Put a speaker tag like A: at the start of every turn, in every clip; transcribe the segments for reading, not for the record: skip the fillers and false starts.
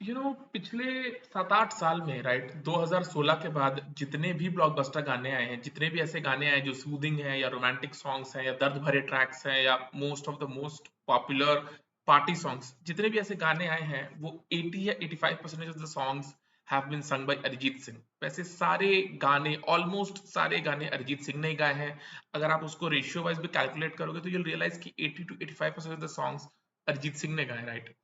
A: पिछले 7-8 साल में राइट 2016 के बाद जितने भी ब्लॉकबस्टर गाने आए हैं, जितने भी ऐसे गाने आए जो सूदिंग हैं या रोमांटिक सॉन्ग्स हैं या दर्द भरे ट्रैक्स हैं या most of the most popular party songs, जितने भी ऐसे गाने आए हैं वो 80 या 85% of the songs have been sung by Arijit Singh. वैसे सारे गाने, ऑलमोस्ट सारे गाने अरिजीत सिंह ने ही गाए हैं। अगर आप उसको रेशियो वाइज भी कैलकुलेट करोगे तो यूल रियलाइज कि 80 to 85% of the songs Arijit Singh ने गाए, राइट।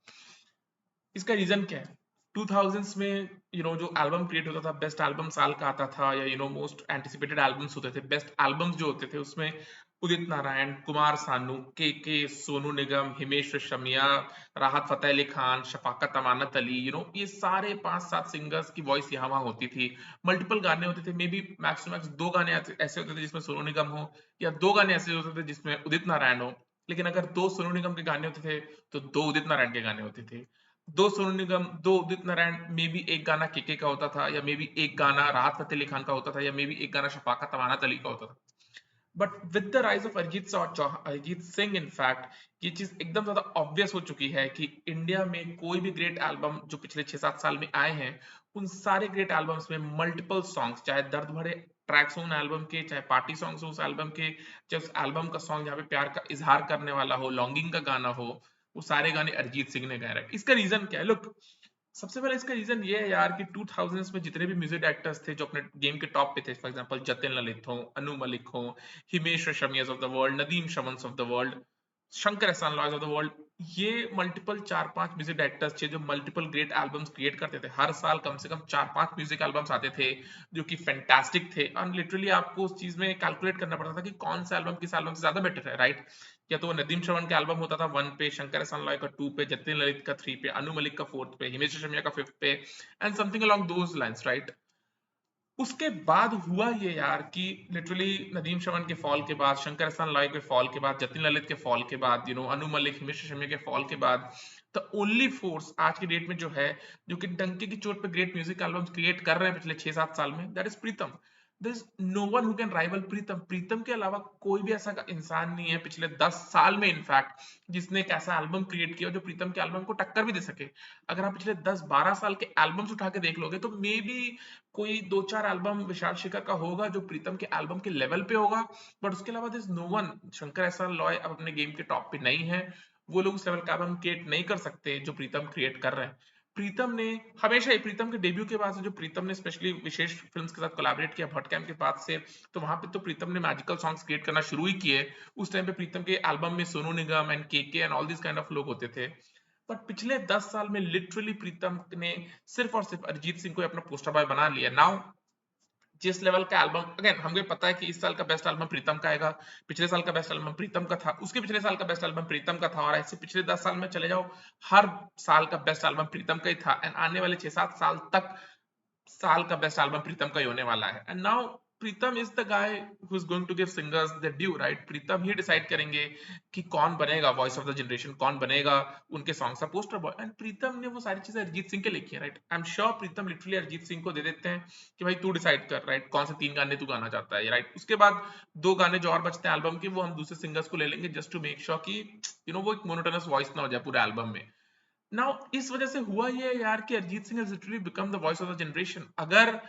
A: इसका रीजन क्या है? 2000s में जो एल्बम क्रिएट होता था, बेस्ट एल्बम साल का आता था, या मोस्ट एंटिसिपेटेड एल्बम्स होते थे, बेस्ट एल्बम्स जो होते थे उसमें उदित नारायण, कुमार सानू, के सोनू निगम, हिमेश रेशमिया, राहत फतेह अली खान, शफाकत अमानत अली, ये सारे 5-7 सिंगर्स की वॉइस यहाँ वहाँ होती थी। मल्टीपल गाने होते थे, may be max to max 2 गाने ऐसे होते थे जिसमें सोनू निगम हो, या 2 गाने ऐसे होते थे जिसमें उदित नारायण हो। लेकिन अगर 2 सोनू निगम के गाने होते थे तो 2 उदित नारायण के गाने होते थे। 2 सोनू निगम, 2 उदित नारायण, मे बी एक गाना केके का होता था, या मे बी एक गाना राहत फतेह अली खान का होता था, या मे बी एक गाना शफाकत अमानत अली का होता था। But with the rise of Arijit Singh in fact ये चीज एकदम ज्यादा ऑब्वियस हो चुकी है कि इंडिया में कोई भी ग्रेट एल्बम जो पिछले 6-7 साल में आए हैं, उन सारे ग्रेट एल्बम्स में मल्टीपल सॉन्ग्स, चाहे दर्द भरे ट्रैक्स हो उन एल्बम के, चाहे पार्टी सॉन्ग्स हो उस एल्बम के, चाहे उस एल्बम का सॉन्ग जहाँ पे प्यार का इजहार करने वाला हो, लॉन्गिंग का गाना हो, वो सारे गाने अरिजीत सिंह ने गाए, राइट। इसका रीजन क्या है? लुक, सबसे पहले इसका रीजन ये है यार कि 2000s में जितने भी म्यूजिक डायरेक्टर्स थे जो अपने गेम के टॉप पे थे, फॉर एग्जांपल जतिन ललित हो, अनु मलिक हो, Himesh Reshammiyas of the world, Nadeem Shravans of the world, Shankar Ehsaan Loys of the world, ये मल्टीपल 4-5 म्यूजिक डायरेक्टर्स थे जो मल्टीपल ग्रेट एल्बम्स क्रिएट करते थे। हर साल कम से कम 4-5 म्यूजिक एल्बम्स आते थे जो कि फैंटास्टिक थे, और लिटरली आपको उस चीज में कैलकुलेट करना पड़ता था कि कौन सा एल्बम किस एल्बम से ज्यादा बेटर है, राइट। या तो वो नदीम श्रवण का एल्बम होता था 1 पे, शंकर एहसान लॉय का 2 पे, जतिन ललित का 3 पे, अनु मलिक का 4th पे, हिमेश रेशमिया का 5th पे, and something along those lines, right. उसके बाद हुआ ये यार कि लिटरली नदीम श्रवण के फॉल के बाद, शंकर एहसान लॉय के फॉल के बाद, जतिन ललित के फॉल के बाद, अनु मलिक, हिमेश रेशमिया के फॉल के बाद, द ओनली फोर्स आज की डेट में जो है, जो कि डंके की चोट पे ग्रेट म्यूजिक एल्बम्स क्रिएट कर रहे हैं पिछले 6-7 साल में, that is Pritam. There is no one who can rival Pritam. Pritam के अलावा कोई भी ऐसा इंसान नहीं है पिछले 10 साल में इनफैक्ट जिसने एक ऐसा एल्बम क्रिएट किया जो प्रीतम के एल्बम को टक्कर भी दे सके। अगर आप पिछले 10-12 साल के एल्बम्स उठा के देख लोगे तो मे बी कोई 2-4 एल्बम विशाल शेखर का होगा जो प्रीतम के एल्बम के लेवल पे होगा, बट उसके अलावा दिस नो वन। शंकर एहसान लॉय अब अपने गेम के टॉप पे नहीं है, वो लोग उस लेवल का एल्बम क्रिएट नहीं कर सकते जो प्रीतम क्रिएट कर रहे हैं। प्रीतम ने हमेशा ही, प्रीतम के डेब्यू के बाद से जो प्रीतम ने स्पेशली विशेष फिल्म्स के साथ कोलैबोरेट किया भट्ट कैम्प के बाद से, तो वहां पे तो प्रीतम ने मैजिकल सॉन्ग्स क्रिएट करना शुरू ही किए। उस टाइम पे प्रीतम के एल्बम में सोनू निगम एंड के and all this kind of लोग होते थे। बट पिछले 10 साल में लिटरली प्रीतम ने सिर्फ और सिर्फ अरिजीत सिंह को ही अपना पोस्टर बॉय बना लिया। नाउ जिस लेवल का एल्बम, अगेन हमें पता है कि इस साल का बेस्ट एल्बम प्रीतम का आएगा, पिछले साल का बेस्ट एल्बम प्रीतम का था, उसके पिछले साल का बेस्ट एल्बम प्रीतम का था, और ऐसे पिछले 10 साल में चले जाओ, हर साल का बेस्ट एल्बम प्रीतम का ही था, एंड आने वाले 6-7 साल तक साल का बेस्ट एल्बम प्रीतम का ही होने वाला है। And now Pritam is the guy who is going to give singers the due, right. Pritam ही डिसाइड करेंगे कि कौन बनेगा वॉइस ऑफ द जनरेशन, कौन बनेगा उनके सॉन्ग का पोस्टर बॉय, एंड प्रीतम ने वो सारी चीजें अरिजीत सिंह के लिखी है, right. I am sure Pritam literally Arijit Singh को दे देते हैं कि भाई तू डिसाइड कर, राइट, कौन से 3 गाने तू गाना चाहता है, राइट। उसके बाद 2 गाने जो और बचते हैं एल्बम के वो हम दूसरे सिंगर्स को ले लेंगे जस्ट टू मेक श्योर कि वो एक मोनोटोनस वॉइस ना हो जाए पूरे एल्बम में। नाउ इस वजह से हुआ ये है यार कि Arijit Singh has literally become the voice of the generation। अगर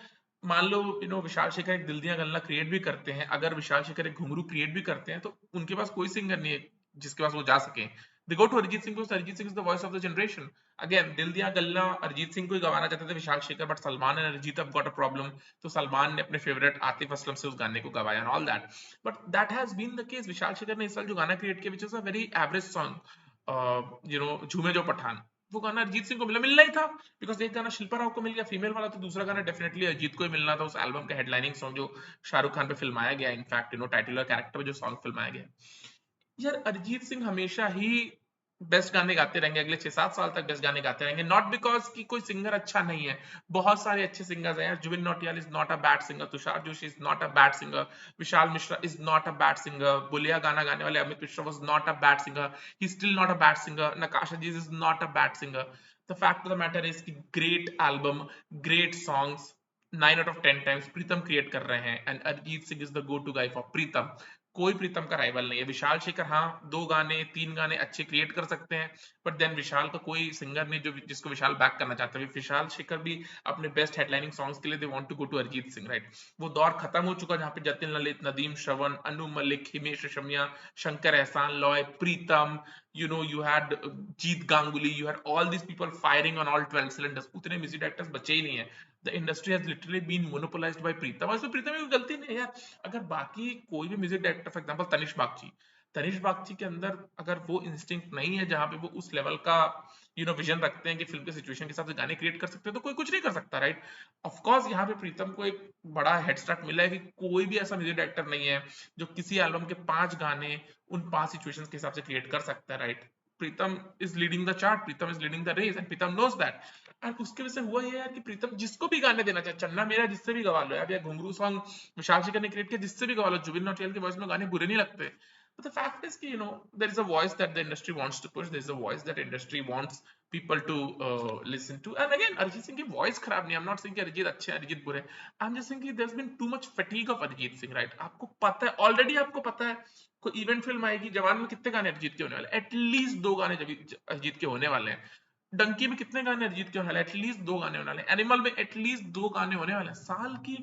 A: मान लो विशाल शेखर एक दिल दिया गल्ला क्रिएट भी करते हैं, अगर विशाल शेखर एक घुंगरू क्रिएट भी करते हैं, तो उनके पास कोई सिंगर नहीं है जिसके पास वो जा सके। They go to Arijit Singh because Arijit Singh is the voice of the generation. Again Dil Diyan गल्ला अरिजीत सिंह को ही गवाना चाहते थे Vishal Shekhar, but Salman and Arijit have got a problem, तो सलमान ने अपने फेवरेट आतिफ असलम से उस गाने को गवाया and all that. But that has been the case. Vishal Shekhar ने इस साल जो गाना क्रिएट किया which is a very average song, Jhoome Jo Pathan, वो गाना अरिजीत सिंह को मिलना ही था, बिकॉज एक गाना शिल्पा राव को मिल गया फीमेल वाला, तो दूसरा गाना डेफिनेटली अरिजीत को ही मिलना था उस एल्बम का हेडलाइनिंग सॉन्ग जो शाहरुख खान पे फिल्माया गया, इनफैक्ट टाइटुलर कैरेक्टर पे जो सॉन्ग फिल्माया गया। यार अरिजीत सिंह हमेशा ही बेस्ट गाने गाते रहेंगे, अगले 6-7 साल तक बेस्ट गाने गाते रहेंगे, नॉट बिकॉज कि कोई सिंगर अच्छा नहीं है। बहुत सारे अच्छे सिंगर्स हैं यार। Jubin Nautiyal is not a bad singer, Tushar Joshi is not a bad singer, Vishal Mishra is not a bad singer, Bulleya गाना गाने वाले Amit Mishra was not a bad singer, he still not a bad singer, Nakash Aziz is not a bad singer. The fact of the matter is कि great album, great songs 9 out of 10 times Pritam create कर रहे हैं, and Arijit Singh is the go to guy for Pritam. कोई प्रीतम का rival नहीं है। विशाल शेखर हाँ 2 गाने 3 गाने अच्छे क्रिएट कर सकते हैं, बट देन विशाल का कोई सिंगर नहीं जो जिसको विशाल बैक करना चाहता है। विशाल शेखर भी अपने बेस्ट हेडलाइनिंग सॉन्ग्स के लिए they want to go to Arijit Singh, right. वो दौर खत्म हो चुका जहाँ पे जतिन ललित, नदीम श्रवण, अनु मलिक, हिमेश रेशमिया, शंकर एहसान लॉय, प्रीतम, you had Jeet Ganguly, you had all these people firing on all 12 cylinders। उतने म्यूजिक डायरेक्टर्स बचे ही नहीं है। The industry has literally been monopolised by Pritam. इसमें प्रीतम की कोई गलती नहीं है यार। अगर बाकी कोई भी music director, for example Tanishk Bagchi के अंदर अगर वो इंस्टिंक्ट नहीं है जहां पे वो उस लेवल का विजन रखते हैं कि फिल्म के सिचुएशन के हिसाब से गाने क्रिएट कर सकते हैं, तो कोई कुछ नहीं कर सकता, राइट। ऑफ कोर्स यहाँ पे प्रीतम को एक बड़ा हेड स्टार्ट मिला है कि कोई भी ऐसा म्यूजिक डायरेक्टर नहीं है जो किसी एल्बम के 5 गाने उन 5 सिचुएशंस के हिसाब से क्रिएट कर सकता है, right. Pritam is leading the chart, Pritam is leading the race, and Pritam knows that. And उसके वजह से हुआ ये यार कि प्रीतम जिसको भी गाने देना चाहे, चन्ना मेरा जिससे भी गवा लो यार, या घुंगरू सॉन्ग विशाल शेखर ने क्रिएट किया जिससे भी गवा लो, जुबिन नौटियाल की वॉइस में गाने बुरे नहीं लगते। But the fact is कि there is a voice that the industry wants to push, there is a voice that industry wants people to listen to, and again Arijit Singh की voice खराब नहीं, I'm not saying कि अरिजीत अच्छे हैं अरिजीत बुरे, I'm just saying कि there's been too much fatigue of Arijit Singh, right। आपको पता है ऑलरेडी, आपको पता है कोई इवेंट फिल्म आएगी जवान में कितने गाने अरिजीत के होने वाले, एटलीस्ट 2 गाने अरिजीत के होने वाले हैं। डंकी में कितने गाने अरिजीत के होने वाले, एटलीस्ट 2 गाने होने वाले, एनिमल में एटलीस्ट 2 गाने होने वाले। साल की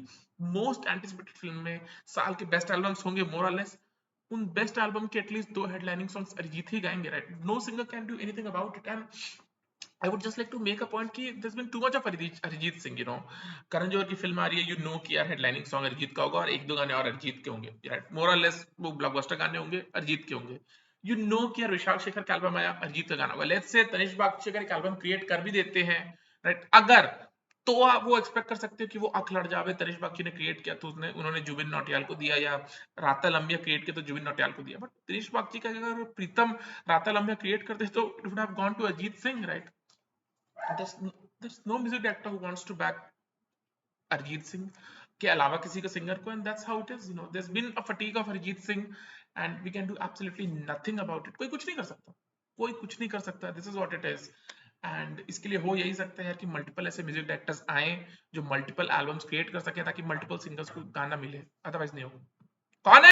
A: मोस्ट एंटिसिपेटेड फिल्म में साल के बेस्ट एल्बम्स होंगे मोर और लेस, उन बेस्ट एल्बम के एटलीस्ट 2 हेडलाइनिंग सॉन्ग्स अरिजीत ही गाएंगे, right. No singer can do anything about it. And I would just like to make a point कि there's been too much of Arijit Singh, Karan Johar की फिल्म आ रही है, कि यार हेडलाइनिंग सॉन्ग अरिजीत का होगा और 1-2 गाने और अरिजीत के होंगे, राइट। मोर और लेस वो ब्लॉकबस्टर गाने होंगे, अरिजीत के होंगे। कि यार विशाल शेखर का एल्बम आया, अरिजीत का गाना होगा। लेट्स से तनिष्क बागची अगर एक एल्बम क्रिएट कर भी देते हैं, राइट, अगर, तो आप वो एक्सपेक्ट कर सकते हो कि वो अख लड़ जावे। तनिष्क बागची ने क्रिएट किया तो उन्होंने जुबिन नौटियाल को दिया, या राता लंबिया क्रिएट किया तो जुबिन नौटियाल को दिया। बट तनिष्क बागची का अगर प्रीतम राता लंबिया क्रिएट करते तो it would have gone to Arijit Singh, right. there's no music director who wants to back Arijit Singh के अलावा किसी का सिंगर को, and that's how it is। there's been a fatigue of Arijit Singh and we can do absolutely nothing about it। कोई कुछ नहीं कर सकता, कोई कुछ नहीं कर सकता। this is what it is। And इसके लिए हो यही सकता है यार कि मल्टीपल ऐसे म्यूजिक डायरेक्टर्स आए जो मल्टीपल एल्बम्स क्रिएट कर सके ताकि मल्टीपल सिंगर्स को गाना मिले, अदरवाइज नहीं होगा। कौन है